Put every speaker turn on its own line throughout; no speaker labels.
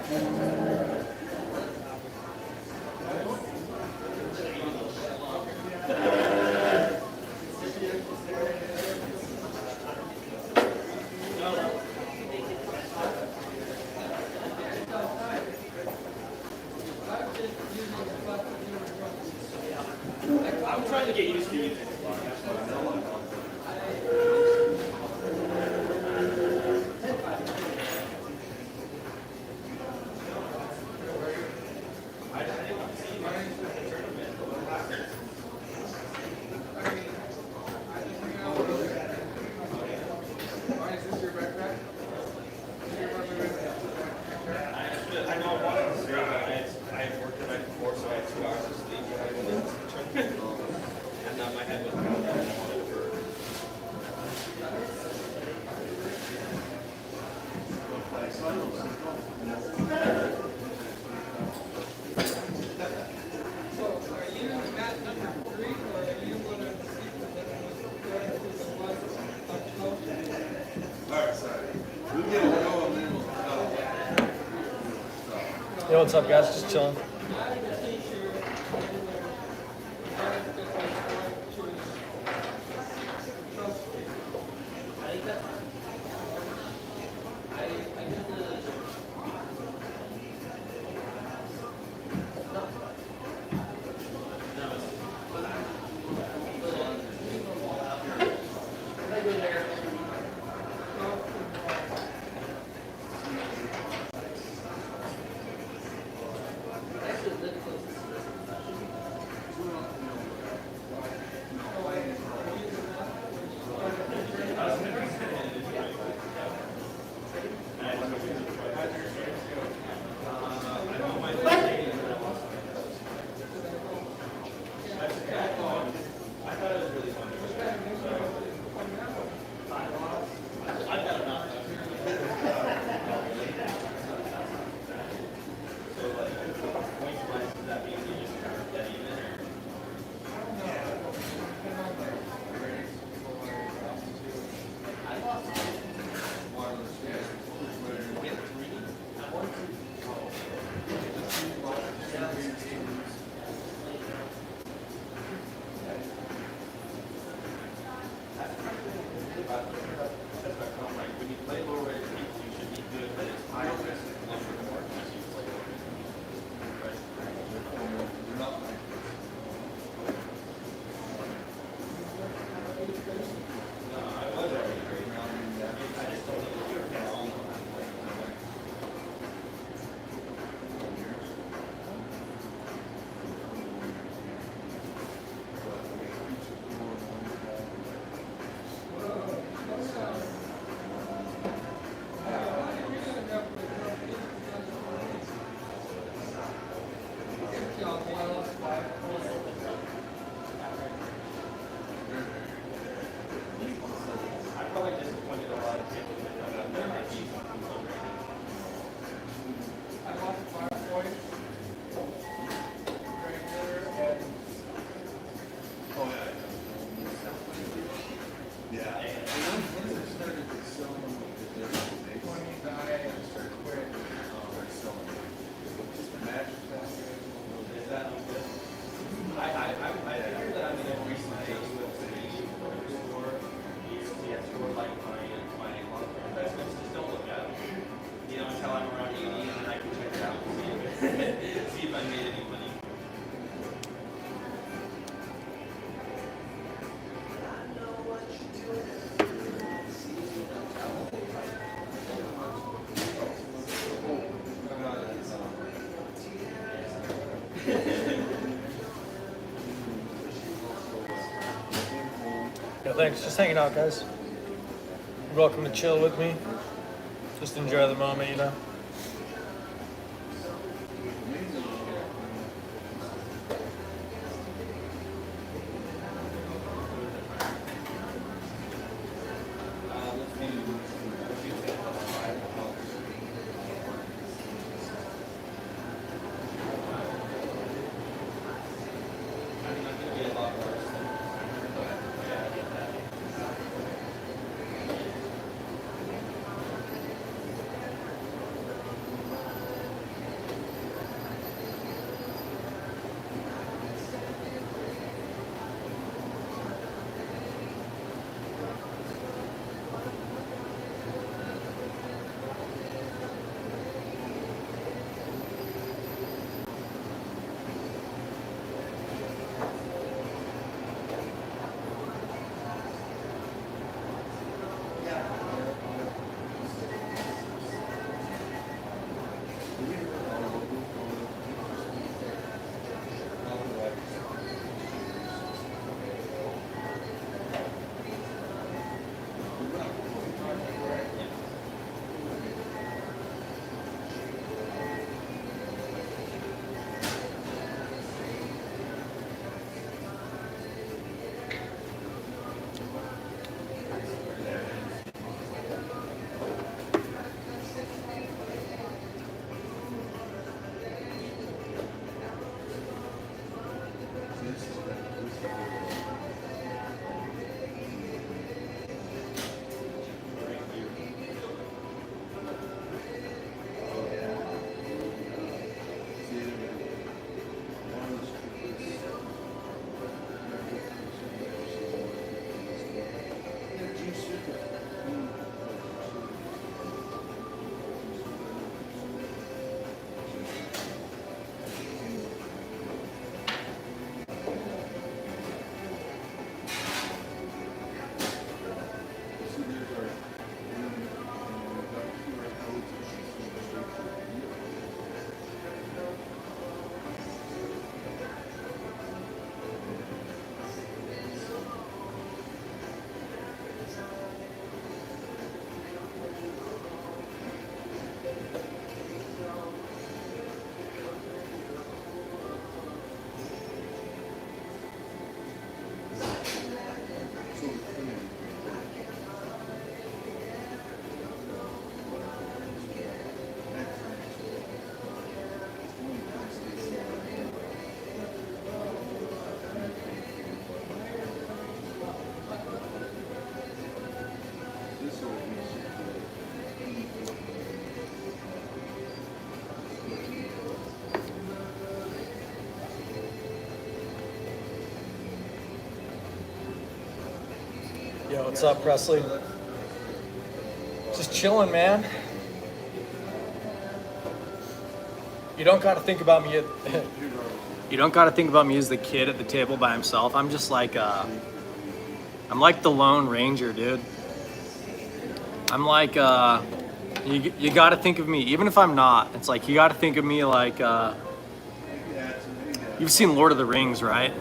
I'm trying to get used to it. I know I wanted to say that I had worked the night before, so I had 2 hours of sleep. And now my head was pounding and I wanted to work.
So, are you at number 3, or are you going to see the one up close?
Alright, sorry. We'll get it going, then we'll
Yo, what's up, guys? Just chilling.
When you play low rated people, you should be good, but it's high risk and low reward unless you play low rated.
You're not like
No, I was already great. I just don't know if you're wrong on that play. I probably disappointed a lot of people that come out there and beat some low rated.
I bought the 5 points. Right there, and
oh yeah. Yeah. Once I started selling the different days,
29 quit.
they're selling just matches that way.
Is that good? I figure that I'm going to recently UFC store. Store like my long-term investments. Just don't look at them. You know, until I'm around 80 and then I can check it out and see if I made any money.
Yeah, thanks. Just hanging out, guys. You're welcome to chill with me. Just enjoy the moment, you know. Yo, what's up, Presley? Just chilling, man. You don't gotta think about me. You don't gotta think about me as the kid at the table by himself. I'm just like, I'm like the Lone Ranger, dude. I'm like, you gotta think of me, even if I'm not. It's like you gotta think of me like, you've seen Lord of the Rings, right?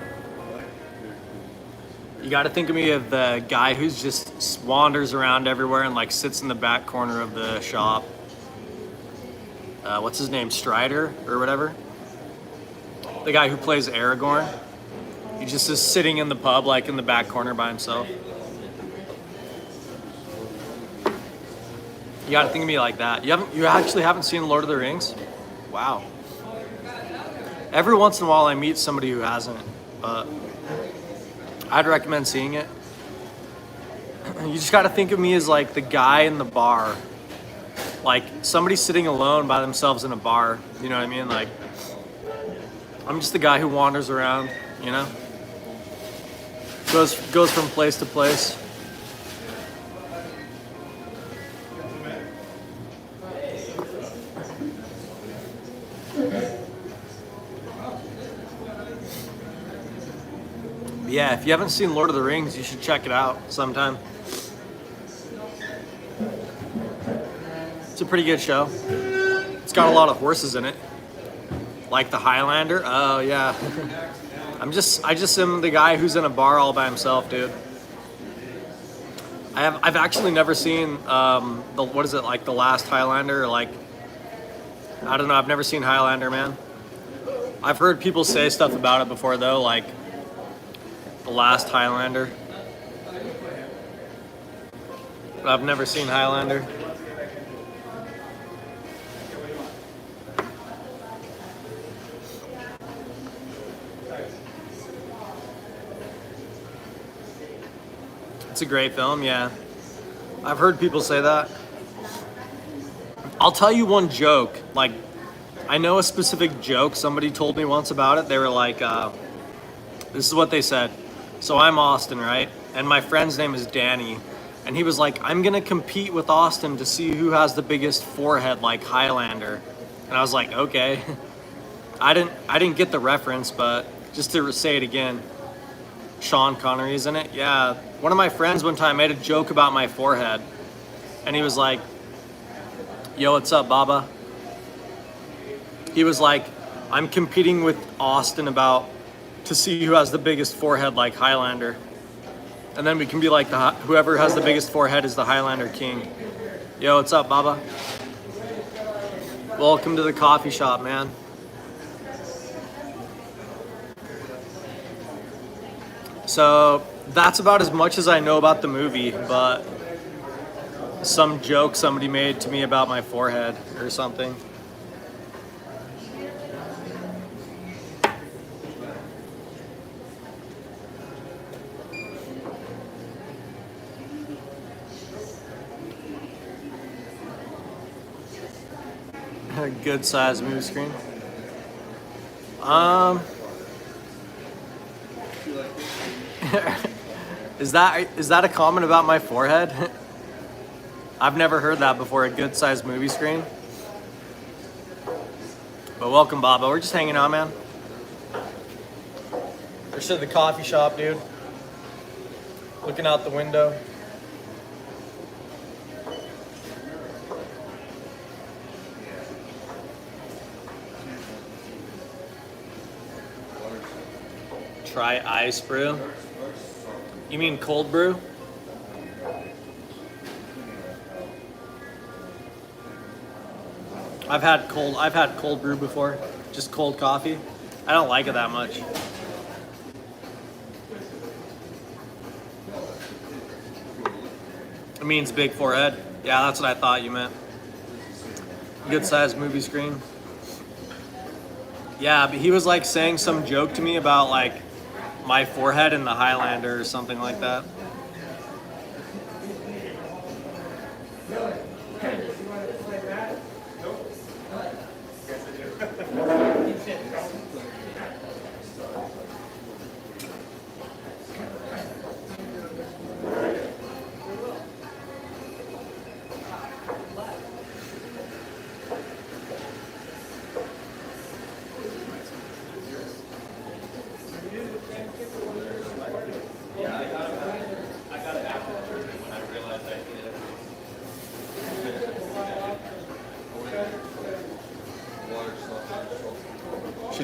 You got to think of me of the guy who's just wanders around everywhere and like sits in the back corner of the shop. What's his name? Strider or whatever. The guy who plays Aragorn. He just is sitting in the pub, like in the back corner by himself. You got to think of me like that. You actually haven't seen Lord of the Rings? Wow. Every once in a while I meet somebody who hasn't, but I'd recommend seeing it. You just got to think of me as like the guy in the bar. Like somebody sitting alone by themselves in a bar. You know what I mean? Like, I'm just the guy who wanders around, you know? Goes from place to place. Yeah, if you haven't seen Lord of the Rings, you should check it out sometime. It's a pretty good show. It's got a lot of horses in it. Like the Highlander. Oh yeah. I just am the guy who's in a bar all by himself, dude. I've actually never seen what is it, like The Last Highlander, or like, I don't know, I've never seen Highlander, man. I've heard people say stuff about it before though, like The Last Highlander. But I've never seen Highlander. It's a great film, yeah. I've heard people say that. I'll tell you one joke. Like, I know a specific joke somebody told me once about it. They were like, this is what they said. So I'm Austin, right? And my friend's name is Danny. And he was like, I'm gonna compete with Austin to see who has the biggest forehead like Highlander. And I was like, okay. I didn't get the reference, but just to say it again, Sean Connery's in it. Yeah. One of my friends one time made a joke about my forehead. And he was like, yo, what's up, Baba? He was like, I'm competing with Austin to see who has the biggest forehead like Highlander. And then we can be like, whoever has the biggest forehead is the Highlander king. Yo, what's up, Baba? Welcome to the coffee shop, man. So that's about as much as I know about the movie, but some joke somebody made to me about my forehead or something. A good sized movie screen. Is that a comment about my forehead? I've never heard that before, a good sized movie screen. But welcome, Baba. We're just hanging out, man. We're just at the coffee shop, dude. Looking out the window. Try ice brew. You mean cold brew? I've had cold brew before. Just cold coffee. I don't like it that much. It means big forehead. Yeah, that's what I thought you meant. Good sized movie screen. Yeah, but he was like saying some joke to me about like my forehead in the Highlander or something like that.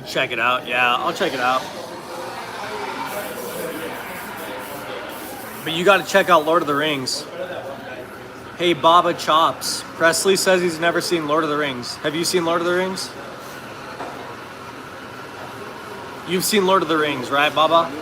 Check it out. Yeah, I'll check it out. But you got to check out Lord of the Rings. Hey, Baba Chops. Presley says he's never seen Lord of the Rings. Have you seen Lord of the Rings? You've seen Lord of the Rings, right, Baba?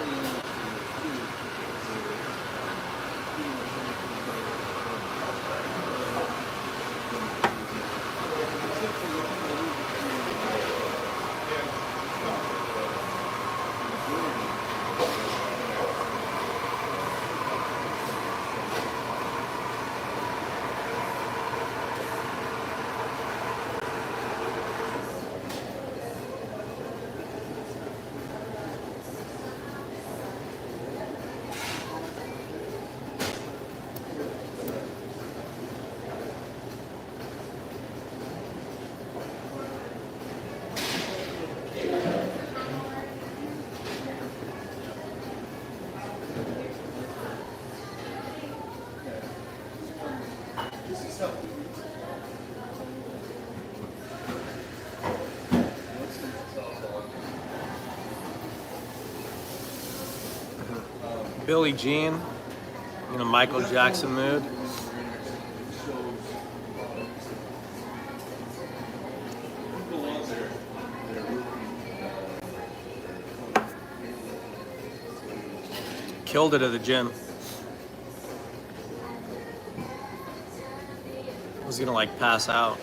Billie Jean in a Michael Jackson mood. Killed it at the gym. I was gonna like pass out.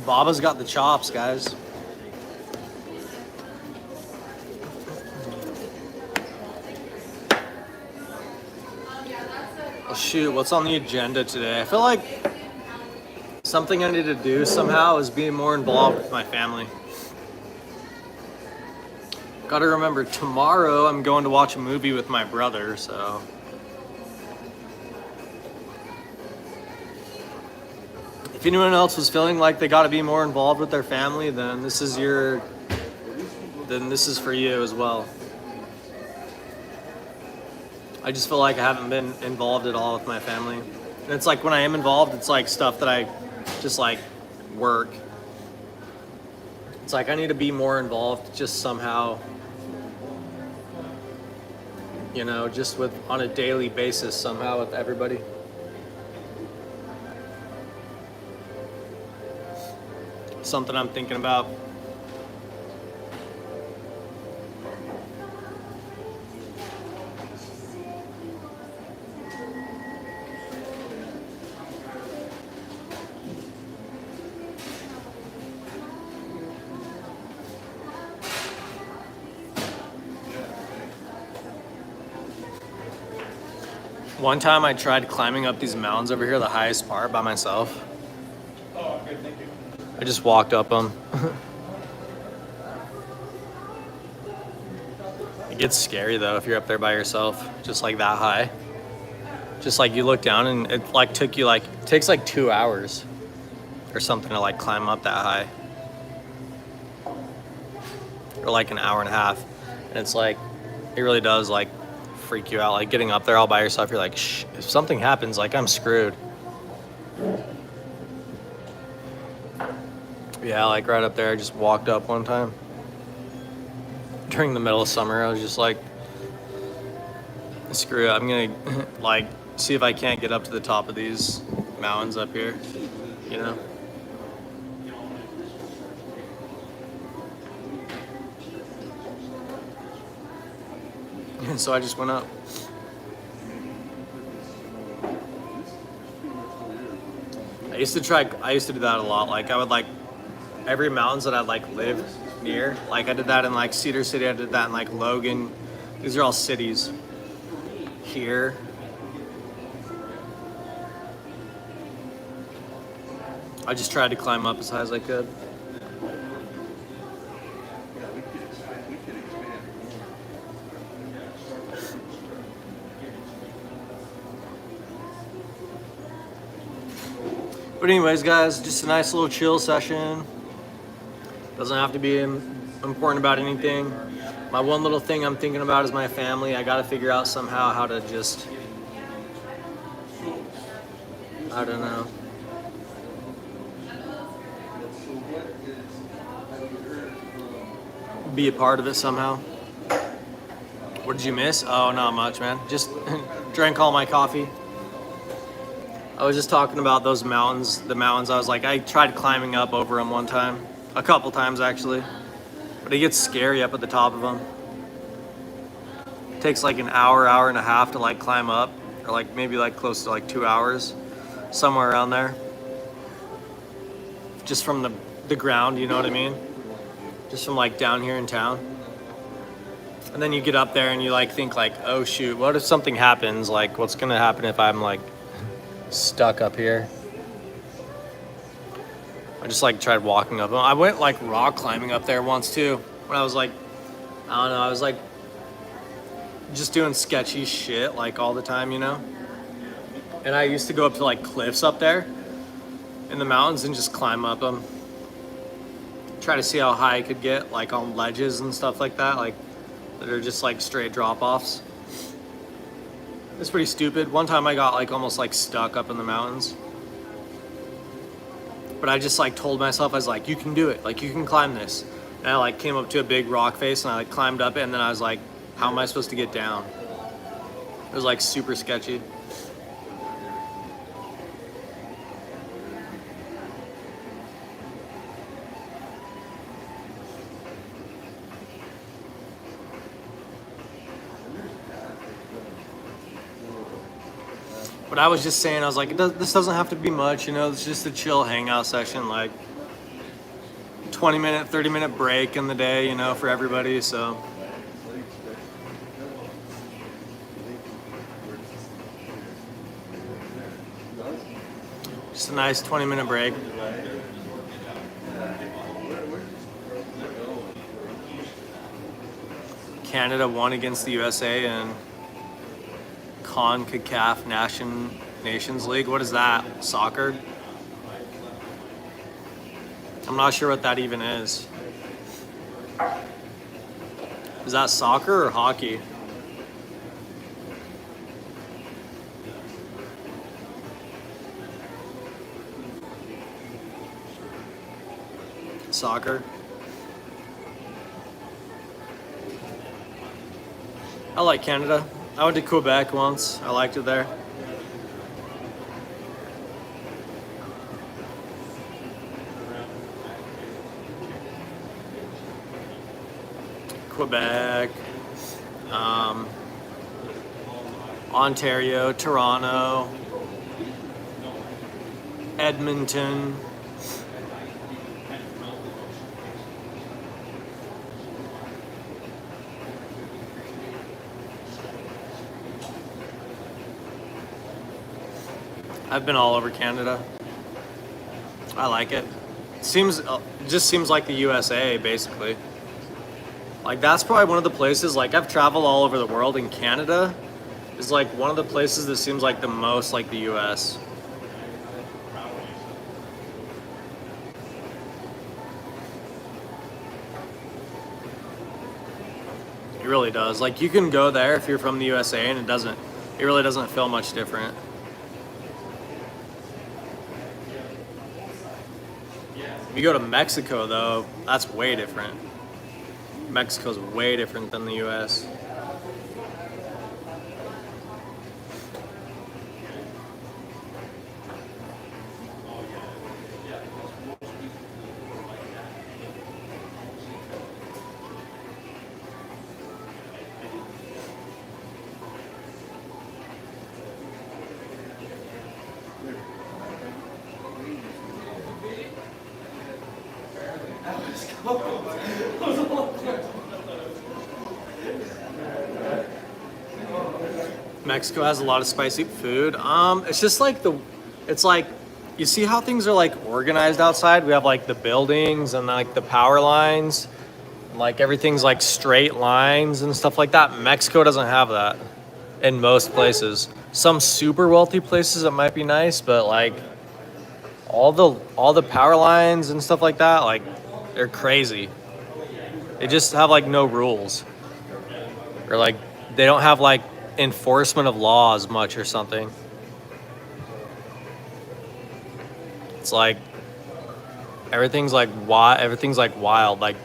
Baba's got the chops, guys. Oh, shoot, what's on the agenda today? I feel like something I need to do somehow is be more involved with my family. Gotta remember, tomorrow I'm going to watch a movie with my brother, so... If anyone else was feeling like they got to be more involved with their family, then this is for you as well. I just feel like I haven't been involved at all with my family. And it's like when I am involved, it's like stuff that I just like work. It's like I need to be more involved just somehow, you know, just with on a daily basis somehow with everybody. Something I'm thinking about. One time I tried climbing up these mountains over here, the highest part, by myself.
Oh, good, thank you.
I just walked up them. It gets scary though if you're up there by yourself, just like that high. Just like you look down and it like takes like 2 hours or something to like climb up that high. Or like an hour and a half. And it's like, it really does like freak you out. Like getting up there all by yourself, you're like, shh, if something happens, like I'm screwed. Yeah, like right up there, I just walked up one time. During the middle of summer, I was just like, screw it, I'm gonna like see if I can't get up to the top of these mountains up here, you know? And so I just went up. I used to do that a lot. Like I would like every mountains that I like lived near. Like I did that in like Cedar City. I did that in like Logan. These are all cities here. I just tried to climb up as high as I could. But anyways, guys, just a nice little chill session. Doesn't have to be important about anything. My one little thing I'm thinking about is my family. I gotta figure out somehow how to just, I don't know. Be a part of it somehow. What did you miss? Oh, not much, man. Just drank all my coffee. I was just talking about those mountains, the mountains. I was like, I tried climbing up over them one time, a couple times actually, but it gets scary up at the top of them. It takes like an hour and a half to like climb up, or like maybe like close to like 2 hours, somewhere around there. Just from the ground, you know what I mean? Just from like down here in town. And then you get up there and you like think like, oh shoot, what if something happens? Like what's gonna happen if I'm like stuck up here? I just like tried walking up. I went like rock climbing up there once too. When I was like, I don't know, I was like just doing sketchy shit like all the time, you know? And I used to go up to like cliffs up there in the mountains and just climb up them. Try to see how high I could get, like on ledges and stuff like that, like that are just like straight drop-offs. It's pretty stupid. One time I got like almost like stuck up in the mountains. But I just like told myself, I was like, you can do it. Like you can climb this. And I like came up to a big rock face and I like climbed up it, and then I was like, how am I supposed to get down? It was like super sketchy. But I was just saying, I was like, this doesn't have to be much, you know, it's just a chill hangout session, like 20-minute, 30-minute break in the day, you know, for everybody, so. Just a nice 20-minute break. Canada won against the USA and CONCACAF Nations League. What is that? Soccer? I'm not sure what that even is. Is that soccer or hockey? Soccer. I like Canada. I went to Quebec once. I liked it there. Quebec, Ontario, Toronto, Edmonton. I've been all over Canada. I like it. It just seems like the USA, basically. Like, that's probably one of the places, like, I've traveled all over the world, and Canada is, like, one of the places that seems like the most like the US. It really does. Like, you can go there if you're from the USA, and it really doesn't feel much different. If you go to Mexico, though, that's way different. Mexico's way different than the US. Mexico has a lot of spicy food. It's just like it's like, you see how things are like organized outside? We have like the buildings and like the power lines, like everything's like straight lines and stuff like that. Mexico doesn't have that in most places. Some super wealthy places it might be nice, but like all the power lines and stuff like that, like they're crazy. They just have like no rules, or like they don't have like enforcement of laws much or something. It's like everything's like wild, like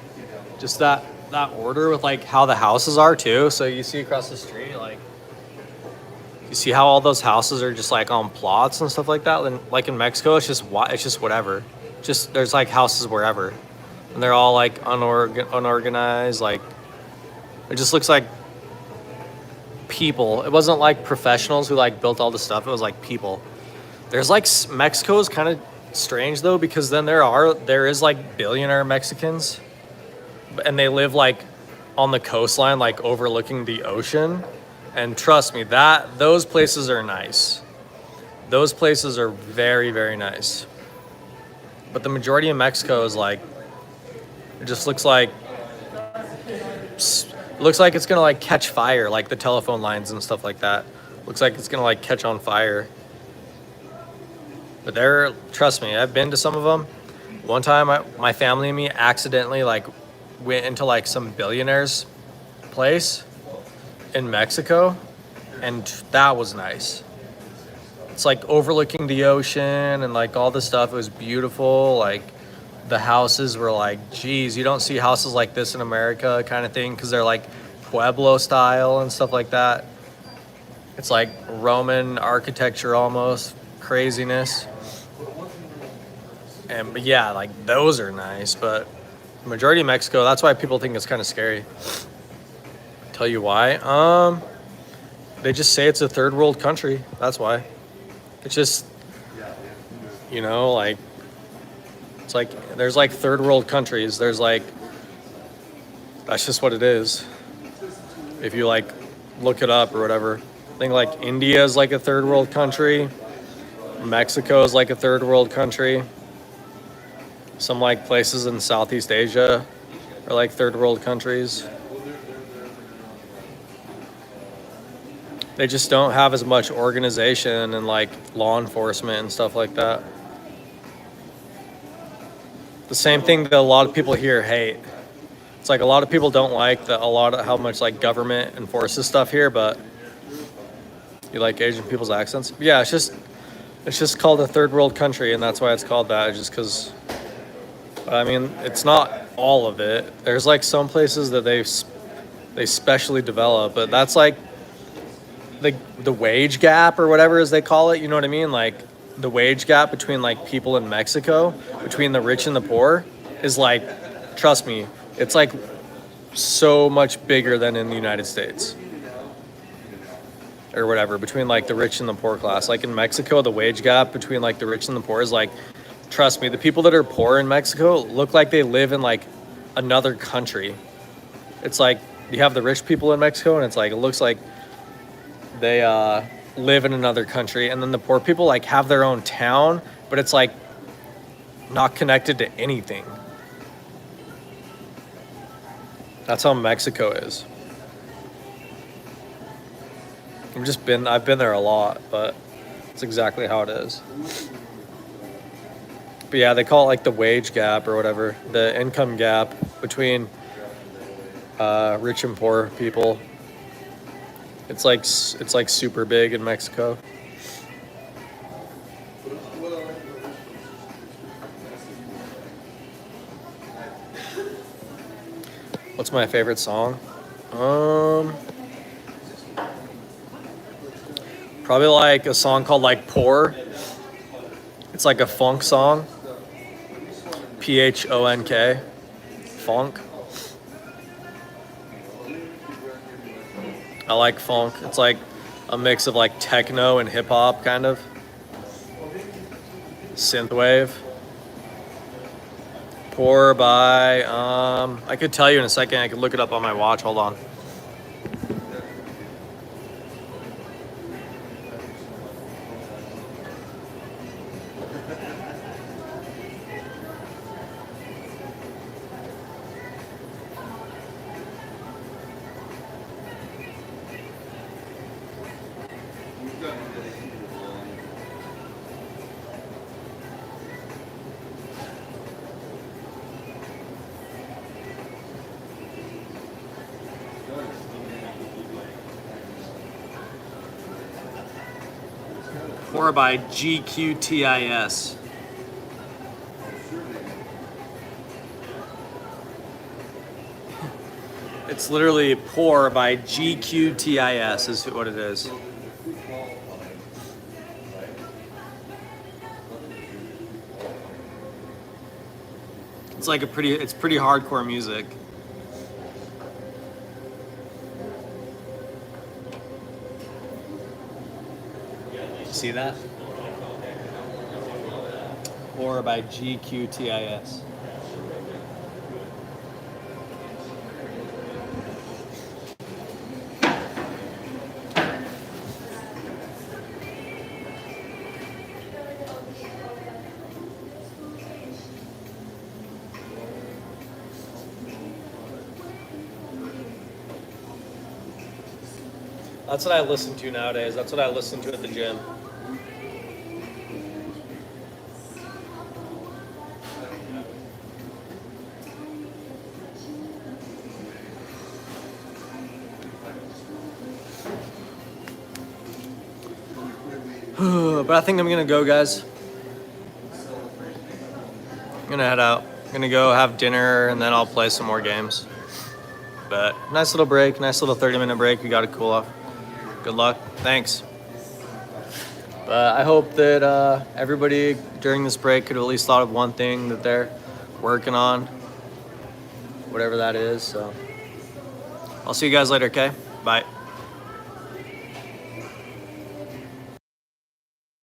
just that order with like how the houses are too. So you see across the street, like you see how all those houses are just like on plots and stuff like that. And like in Mexico, it's just whatever. Just there's like houses wherever, and they're all like unorganized. Like it just looks like people. It wasn't like professionals who like built all the stuff. It was like people. There's like Mexico is kind of strange though, because then there is like billionaire Mexicans, and they live like on the coastline, like overlooking the ocean. And trust me, those places are nice. Those places are very, very nice. But the majority of Mexico is like, it just looks like it's gonna like catch fire, like the telephone lines and stuff like that. Looks like it's gonna like catch on fire. But trust me, I've been to some of them. One time, my family and me accidentally like went into like some billionaire's place in Mexico, and that was nice. It's like overlooking the ocean and like all the stuff. It was beautiful. Like the houses were like, geez, you don't see houses like this in America kind of thing, because they're like Pueblo style and stuff like that. It's like Roman architecture almost, craziness. But yeah, like those are nice, but the majority of Mexico, that's why people think it's kind of scary. Tell you why. They just say it's a third world country. That's why. It's just, like, it's like there's like third world countries. There's like, that's just what it is. If you like look it up or whatever. I think like India is like a third world country. Mexico is like a third world country. Some like places in Southeast Asia are like third world countries. They just don't have as much organization and like law enforcement and stuff like that. The same thing that a lot of people here hate. It's like a lot of people don't like how much like government enforces stuff here, but you like Asian people's accents? Yeah, it's just called a third world country, and that's why it's called that, just because. I mean, it's not all of it. There's like some places that they specially develop, but that's like the wage gap or whatever as they call it. You know what I mean? Like the wage gap between like people in Mexico, between the rich and the poor, is like, trust me, it's like so much bigger than in the United States or whatever, between like the rich and the poor class. Like in Mexico, the wage gap between like the rich and the poor is like, trust me, the people that are poor in Mexico look like they live in like another country. It's like you have the rich people in Mexico, and it's like it looks like they live in another country, and then the poor people like have their own town, but it's like not connected to anything. That's how Mexico is. I've been there a lot, but it's exactly how it is. But yeah, they call it like the wage gap or whatever, the income gap between rich and poor people. It's like super big in Mexico. What's my favorite song? Probably like a song called like Poor. It's like a funk song. Phonk. Funk. I like funk. It's like a mix of like techno and hip hop kind of. Synthwave. Pour by, I could tell you in a second. I could look it up on my watch. Hold on.
We've got to get into the line.
Pour by GQTIS. It's literally pour by GQTIS is what it is.
So if we qualify, right?
It's like it's pretty hardcore music. See that? Or by GQTIS. That's what I listen to nowadays. That's what I listen to at the gym. But I think I'm gonna go, guys. I'm gonna head out. I'm gonna go have dinner and then I'll play some more games. But nice little break, nice little 30-minute break. We got to cool off. Good luck. Thanks. But I hope that everybody during this break could have at least thought of one thing that they're working on, whatever that is. So I'll see you guys later, okay? Bye.